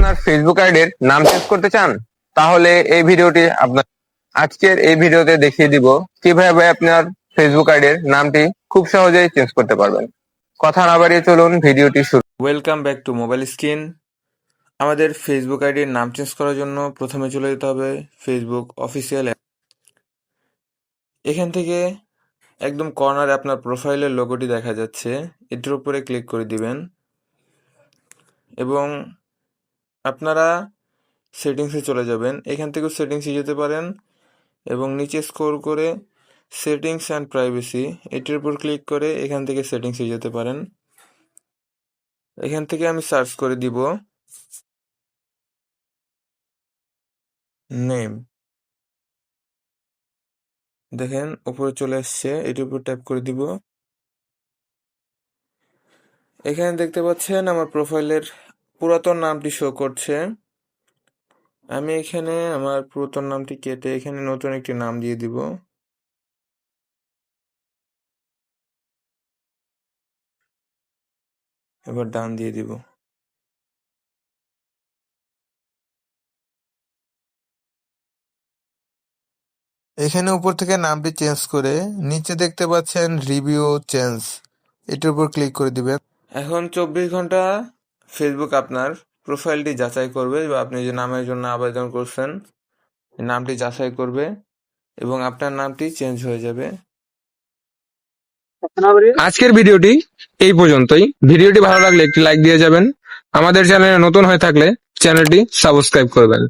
আপনার ফেসবুক আইডির নাম চেঞ্জ করতে চান, তাহলে এই ভিডিওটি আপনার আজকের এই ভিডিওতে দেখিয়ে দিব কিভাবে আপনার ফেসবুক আইডির নামটি খুব সহজেই চেঞ্জ করতে পারবেন। কথা না বাড়িয়ে চলুন ভিডিওটি শুরু। Welcome back to mobile screen. আমাদের ফেসবুক আইডির নাম চেঞ্জ করার জন্য প্রথমে চলে যেতে হবে ফেসবুক অফিসিয়াল অ্যাপ। এখান থেকে একদম কর্নারে আপনার প্রোফাইলের লোগোটি দেখা যাচ্ছে, এটির উপরে ক্লিক করে দিবেন এবং আপনারা সেটিংসে চলে যাবেন। এখান থেকেও সেটিংসে যেতে পারেন এবং নিচে স্ক্রল করে সেটিংস অ্যান্ড প্রাইভেসি এটির উপর ক্লিক করে এখান থেকে সেটিংসে যেতে পারেন। এখান থেকে আমি সার্চ করে দিব নেম। দেখেন উপরে চলে আসছে, এটির উপর ট্যাপ করে দিব। এখানে দেখতে পাচ্ছেন আমার প্রোফাইলের পুরাতন নামটি শো করছে। আমি এখানে আমার পুরাতন নামটি কেটে এখানে নতুন একটি নাম দিয়ে দিব। এবার ডান দিয়ে দিব। এখানে উপর থেকে নামটি চেঞ্জ করে নিচে দেখতে পাচ্ছেন রিভিউ চেঞ্জ, এটির উপর ক্লিক করে দিবেন। এখন 24 ঘন্টা ফেসবুক আপনার প্রোফাইলটি যাচাই করবে বা আপনি যে নামের জন্য আবেদন করছেন নামটি যাচাই করবে এবং আপনার নামটি চেঞ্জ হয়ে যাবে। আজকের ভিডিওটি এই পর্যন্তই। ভিডিওটি ভালো লাগলে একটি লাইক দিয়ে যাবেন। আমাদের চ্যানেলে নতুন হয়ে থাকলে চ্যানেলটি সাবস্ক্রাইব করবেন।